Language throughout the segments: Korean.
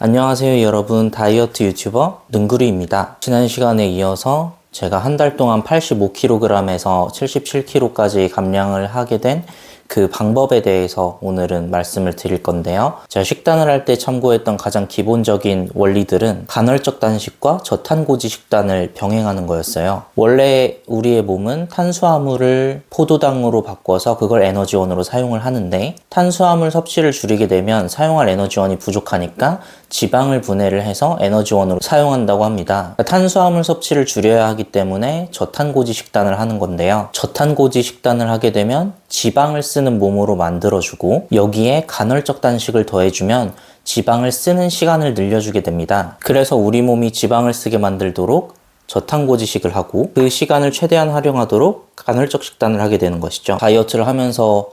안녕하세요 여러분, 다이어트 유튜버 능구리입니다. 지난 시간에 이어서 제가 한 달 동안 85kg에서 77kg까지 감량을 하게 된 그 방법에 대해서 오늘은 말씀을 드릴 건데요. 제가 식단을 할 때 참고했던 가장 기본적인 원리들은 간헐적 단식과 저탄고지 식단을 병행하는 거였어요. 원래 우리의 몸은 탄수화물을 포도당으로 바꿔서 그걸 에너지원으로 사용을 하는데, 탄수화물 섭취를 줄이게 되면 사용할 에너지원이 부족하니까 지방을 분해를 해서 에너지원으로 사용한다고 합니다. 탄수화물 섭취를 줄여야 하기 때문에 저탄고지 식단을 하는 건데요. 저탄고지 식단을 하게 되면 지방을 쓰는 몸으로 만들어주고, 여기에 간헐적 단식을 더해주면 지방을 쓰는 시간을 늘려주게 됩니다. 그래서 우리 몸이 지방을 쓰게 만들도록 저탄고지식을 하고, 그 시간을 최대한 활용하도록 간헐적 식단을 하게 되는 것이죠. 다이어트를 하면서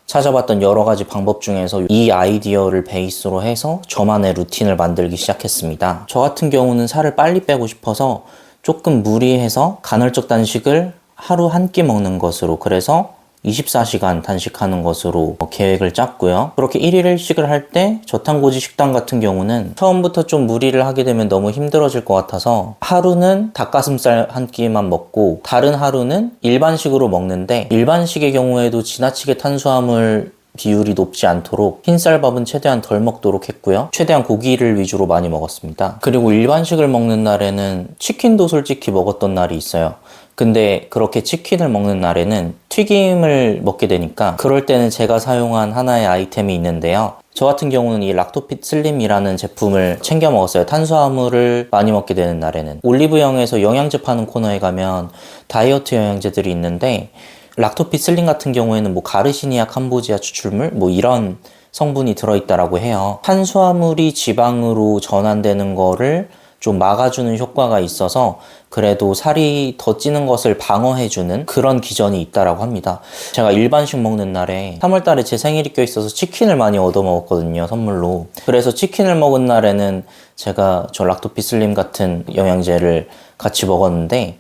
찾아봤던 여러 가지 방법 중에서 이 아이디어를 베이스로 해서 저만의 루틴을 만들기 시작했습니다. 저 같은 경우는 살을 빨리 빼고 싶어서 조금 무리해서 간헐적 단식을 하루 한 끼 먹는 것으로, 그래서 24시간 단식하는 것으로 계획을 짰고요. 그렇게 1일 1식을 할 때 저탄고지 식단 같은 경우는 처음부터 좀 무리를 하게 되면 너무 힘들어질 것 같아서 하루는 닭가슴살 한 끼만 먹고 다른 하루는 일반식으로 먹는데, 일반식의 경우에도 지나치게 탄수화물 비율이 높지 않도록 흰쌀밥은 최대한 덜 먹도록 했고요. 최대한 고기를 위주로 많이 먹었습니다. 그리고 일반식을 먹는 날에는 치킨도 솔직히 먹었던 날이 있어요. 근데 그렇게 치킨을 먹는 날에는 튀김을 먹게 되니까, 그럴 때는 제가 사용한 하나의 아이템이 있는데요. 저 같은 경우는 이 락토핏 슬림이라는 제품을 챙겨 먹었어요. 탄수화물을 많이 먹게 되는 날에는. 올리브영에서 영양제 파는 코너에 가면 다이어트 영양제들이 있는데, 락토핏 슬림 같은 경우에는 뭐 가르시니아 캄보지아 추출물 뭐 이런 성분이 들어있다라고 해요. 탄수화물이 지방으로 전환되는 거를 좀 막아주는 효과가 있어서 그래도 살이 더 찌는 것을 방어해주는 그런 기전이 있다라고 합니다. 제가 일반식 먹는 날에 3월달에 제 생일이 껴있어서 치킨을 많이 얻어 먹었거든요, 선물로. 그래서 치킨을 먹은 날에는 제가 저 락토핏 슬림 같은 영양제를 같이 먹었는데,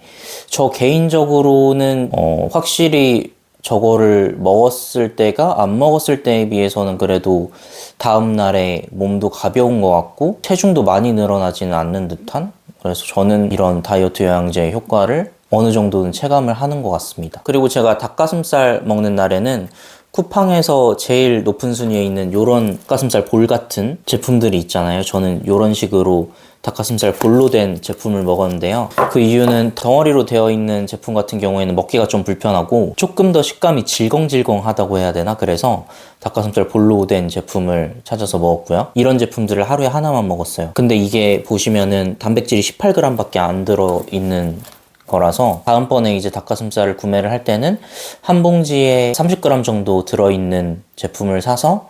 저 개인적으로는 확실히 저거를 먹었을 때가 안 먹었을 때에 비해서는 그래도 다음날에 몸도 가벼운 것 같고 체중도 많이 늘어나지는 않는 듯한, 그래서 저는 이런 다이어트 영양제의 효과를 어느 정도는 체감을 하는 것 같습니다. 그리고 제가 닭가슴살 먹는 날에는 쿠팡에서 제일 높은 순위에 있는 요런 닭가슴살 볼 같은 제품들이 있잖아요. 저는 요런 식으로 닭가슴살 볼로 된 제품을 먹었는데요. 그 이유는 덩어리로 되어 있는 제품 같은 경우에는 먹기가 좀 불편하고 조금 더 식감이 질겅질겅하다고 해야 되나? 그래서 닭가슴살 볼로 된 제품을 찾아서 먹었고요. 이런 제품들을 하루에 하나만 먹었어요. 근데 이게 보시면은 단백질이 18g 밖에 안 들어있는 거라서 다음번에 이제 닭가슴살을 구매를 할 때는 한 봉지에 30g 정도 들어있는 제품을 사서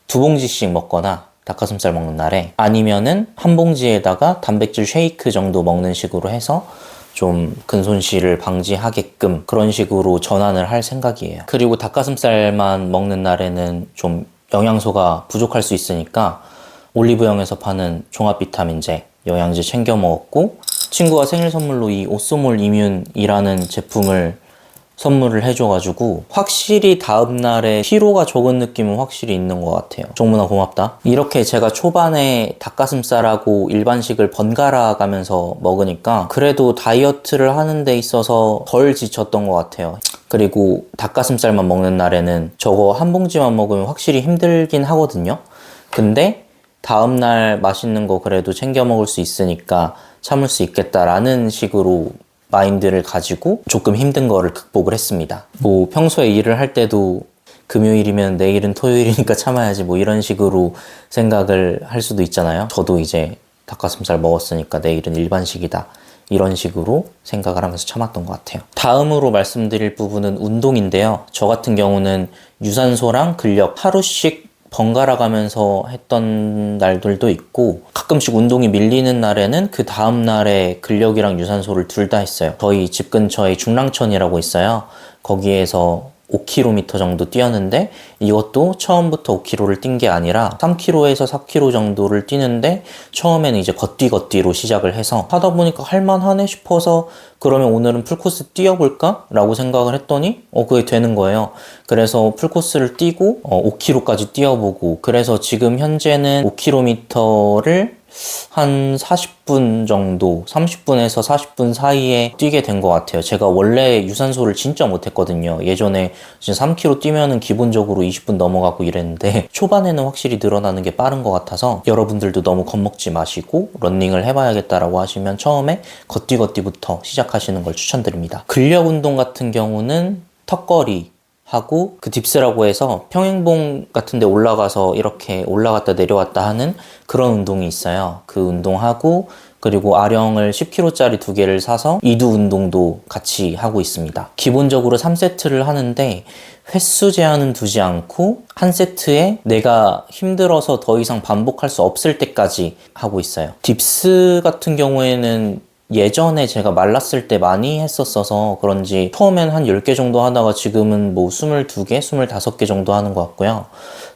2봉지씩 먹거나, 닭가슴살 먹는 날에, 아니면은 한 봉지에다가 단백질 쉐이크 정도 먹는 식으로 해서 좀 근손실을 방지하게끔 그런 식으로 전환을 할 생각이에요. 그리고 닭가슴살만 먹는 날에는 좀 영양소가 부족할 수 있으니까 올리브영에서 파는 종합 비타민제, 영양제 챙겨 먹었고, 친구가 생일 선물로 이 오쏘몰 이뮨이라는 제품을 선물을 해줘가지고 확실히 다음날에 피로가 적은 느낌은 확실히 있는 것 같아요. 종문아 고맙다. 이렇게 제가 초반에 닭가슴살하고 일반식을 번갈아 가면서 먹으니까 그래도 다이어트를 하는 데 있어서 덜 지쳤던 것 같아요. 그리고 닭가슴살만 먹는 날에는 저거 한 봉지만 먹으면 확실히 힘들긴 하거든요. 근데 다음날 맛있는 거 그래도 챙겨 먹을 수 있으니까 참을 수 있겠다라는 식으로 마인드를 가지고 조금 힘든 거를 극복을 했습니다. 뭐 평소에 일을 할 때도 금요일이면 내일은 토요일이니까 참아야지 뭐 이런 식으로 생각을 할 수도 있잖아요. 저도 이제 닭가슴살 먹었으니까 내일은 일반식이다, 이런 식으로 생각을 하면서 참았던 것 같아요. 다음으로 말씀드릴 부분은 운동인데요. 저 같은 경우는 유산소랑 근력 하루씩 번갈아 가면서 했던 날들도 있고, 가끔씩 운동이 밀리는 날에는 그 다음 날에 근력이랑 유산소를 둘 다 했어요. 저희 집 근처에 중랑천이라고 있어요. 거기에서 5km 정도 뛰었는데, 이것도 처음부터 5km를 뛴 게 아니라 3km에서 4km 정도를 뛰는데, 처음에는 이제 걷기로 시작을 해서 하다 보니까 할만하네 싶어서 그러면 오늘은 풀코스 뛰어볼까? 라고 생각을 했더니 그게 되는 거예요. 그래서 풀코스를 뛰고 5km까지 뛰어보고, 그래서 지금 현재는 5km를 한 40분 정도, 30분에서 40분 사이에 뛰게 된 것 같아요. 제가 원래 유산소를 진짜 못했거든요. 예전에 3km 뛰면은 기본적으로 20분 넘어가고 이랬는데 초반에는 확실히 늘어나는 게 빠른 것 같아서 여러분들도 너무 겁먹지 마시고 러닝을 해봐야겠다라고 하시면 처음에 걷기부터 시작하시는 걸 추천드립니다. 근력 운동 같은 경우는 턱걸이 하고 그 딥스라고 해서 평행봉 같은 데 올라가서 이렇게 올라갔다 내려왔다 하는 그런 운동이 있어요. 그 운동하고 그리고 아령을 10kg짜리 2개를 사서 이두 운동도 같이 하고 있습니다. 기본적으로 3세트를 하는데 횟수 제한은 두지 않고 한 세트에 내가 힘들어서 더 이상 반복할 수 없을 때까지 하고 있어요. 딥스 같은 경우에는 예전에 제가 말랐을 때 많이 했었어서 그런지 처음엔 한 10개 정도 하다가 지금은 뭐 22개, 25개 정도 하는 것 같고요.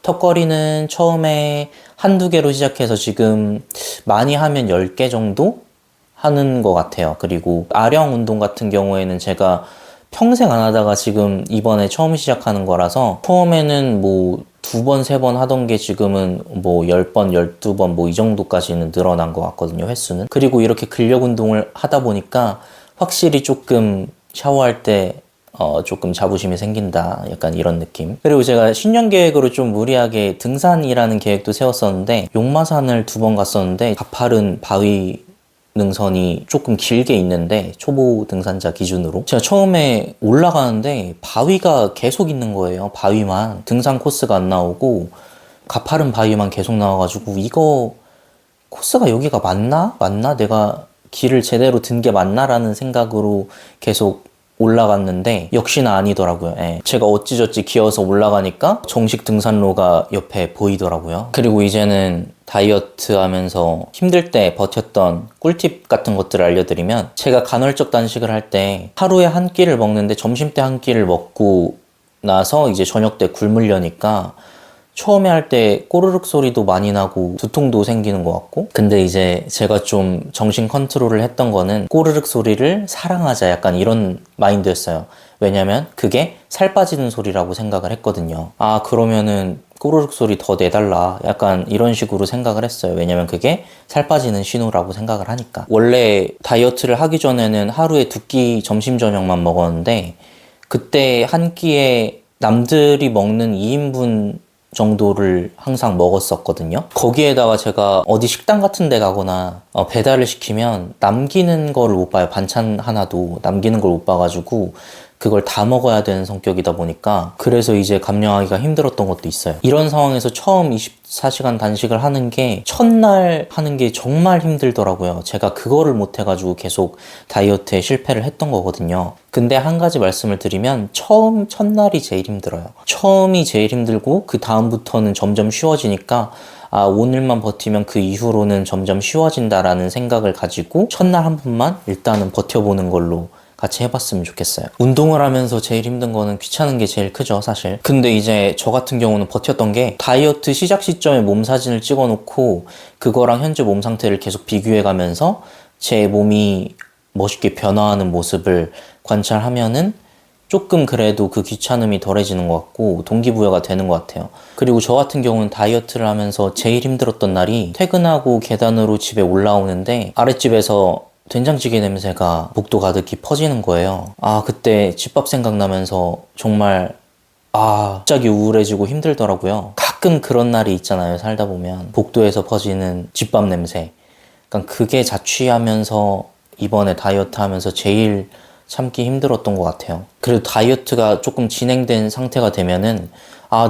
턱걸이는 처음에 한두 개로 시작해서 지금 많이 하면 10개 정도 하는 것 같아요. 그리고 아령 운동 같은 경우에는 제가 평생 안 하다가 지금 이번에 처음 시작하는 거라서 처음에는 뭐 2번, 3번 하던 게 지금은 뭐 10번, 12번 뭐 이 정도까지는 늘어난 것 같거든요, 횟수는. 그리고 이렇게 근력 운동을 하다 보니까 확실히 조금 샤워할 때 조금 자부심이 생긴다. 약간 이런 느낌. 그리고 제가 신년 계획으로 좀 무리하게 등산이라는 계획도 세웠었는데 용마산을 2번 갔었는데 가파른 바위 능선이 조금 길게 있는데 초보 등산자 기준으로 제가 처음에 올라가는데 바위가 계속 있는 거예요. 바위만 등산 코스가 안 나오고 가파른 바위만 계속 나와가지고 이거 코스가 여기가 맞나? 내가 길을 제대로 든 게 맞나? 라는 생각으로 계속 올라갔는데 역시나 아니더라고요. 예. 제가 어찌저찌 기어서 올라가니까 정식 등산로가 옆에 보이더라고요. 그리고 이제는 다이어트 하면서 힘들 때 버텼던 꿀팁 같은 것들을 알려드리면 제가 간헐적 단식을 할 때 하루에 한 끼를 먹는데 점심때 한 끼를 먹고 나서 이제 저녁 때 굶으려니까 처음에 할 때 꼬르륵 소리도 많이 나고 두통도 생기는 것 같고 근데 이제 제가 좀 정신 컨트롤을 했던 거는 꼬르륵 소리를 사랑하자 약간 이런 마인드였어요. 왜냐면 그게 살 빠지는 소리라고 생각을 했거든요. 아 그러면은 꼬르륵 소리 더 내달라 약간 이런 식으로 생각을 했어요. 왜냐면 그게 살 빠지는 신호라고 생각을 하니까. 원래 다이어트를 하기 전에는 하루에 2끼 점심 저녁만 먹었는데 그때 한 끼에 남들이 먹는 2인분 정도를 항상 먹었었거든요. 거기에다가 제가 어디 식당 같은 데 가거나 배달을 시키면 남기는 거를 못 봐요. 반찬 하나도 남기는 걸 못 봐가지고 그걸 다 먹어야 되는 성격이다 보니까 그래서 이제 감량하기가 힘들었던 것도 있어요. 이런 상황에서 처음 24시간 단식을 하는 게 첫날 하는 게 정말 힘들더라고요. 제가 그거를 못 해가지고 계속 다이어트에 실패를 했던 거거든요. 근데 한 가지 말씀을 드리면 첫날이 제일 힘들어요. 처음이 제일 힘들고 그 다음부터는 점점 쉬워지니까 아 오늘만 버티면 그 이후로는 점점 쉬워진다라는 생각을 가지고 첫날 한 번만 일단은 버텨보는 걸로 같이 해봤으면 좋겠어요. 운동을 하면서 제일 힘든 거는 귀찮은 게 제일 크죠, 사실. 근데 이제 저 같은 경우는 버텼던 게 다이어트 시작 시점에 몸 사진을 찍어놓고 그거랑 현재 몸 상태를 계속 비교해가면서 제 몸이 멋있게 변화하는 모습을 관찰하면은 조금 그래도 그 귀찮음이 덜해지는 것 같고 동기부여가 되는 것 같아요. 그리고 저 같은 경우는 다이어트를 하면서 제일 힘들었던 날이 퇴근하고 계단으로 집에 올라오는데 아랫집에서 된장찌개 냄새가 복도 가득히 퍼지는 거예요. 아 그때 집밥 생각나면서 정말 갑자기 우울해지고 힘들더라고요. 가끔 그런 날이 있잖아요. 살다 보면 복도에서 퍼지는 집밥 냄새. 그러니까 그게 자취하면서 이번에 다이어트 하면서 제일 참기 힘들었던 것 같아요. 그래도 다이어트가 조금 진행된 상태가 되면은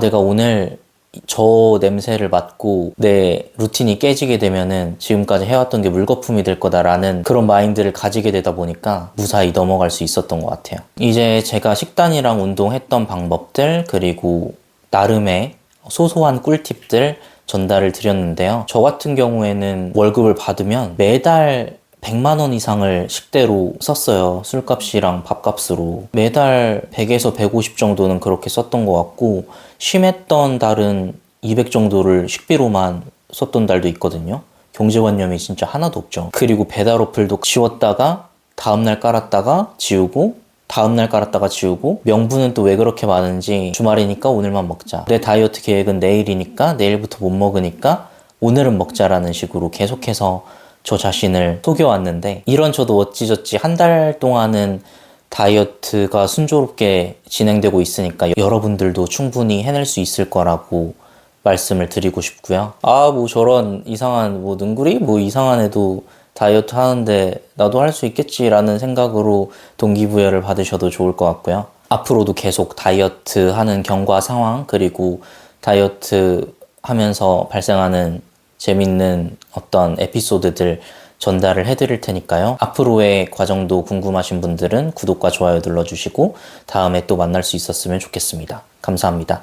내가 오늘 저 냄새를 맡고 내 루틴이 깨지게 되면은 지금까지 해왔던 게 물거품이 될 거다라는 그런 마인드를 가지게 되다 보니까 무사히 넘어갈 수 있었던 것 같아요. 이제 제가 식단이랑 운동했던 방법들 그리고 나름의 소소한 꿀팁들 전달을 드렸는데요. 저 같은 경우에는 월급을 받으면 매달 100만 원 이상을 식대로 썼어요. 술값이랑 밥값으로. 매달 100에서 150 정도는 그렇게 썼던 것 같고 심했던 달은 200 정도를 식비로만 썼던 달도 있거든요. 경제관념이 진짜 하나도 없죠. 그리고 배달 어플도 지웠다가 다음날 깔았다가 지우고 다음날 깔았다가 지우고 명분은 또 왜 그렇게 많은지 주말이니까 오늘만 먹자. 내 다이어트 계획은 내일이니까 내일부터 못 먹으니까 오늘은 먹자라는 식으로 계속해서 저 자신을 속여왔는데, 이런 저도 어찌저찌 한 달 동안은 다이어트가 순조롭게 진행되고 있으니까 여러분들도 충분히 해낼 수 있을 거라고 말씀을 드리고 싶고요. 뭐 저런 이상한 능구리? 이상한 애도 다이어트 하는데 나도 할 수 있겠지라는 생각으로 동기부여를 받으셔도 좋을 것 같고요. 앞으로도 계속 다이어트 하는 경과 상황, 그리고 다이어트 하면서 발생하는 재밌는 어떤 에피소드들 전달을 해드릴 테니까요. 앞으로의 과정도 궁금하신 분들은 구독과 좋아요 눌러주시고 다음에 또 만날 수 있었으면 좋겠습니다. 감사합니다.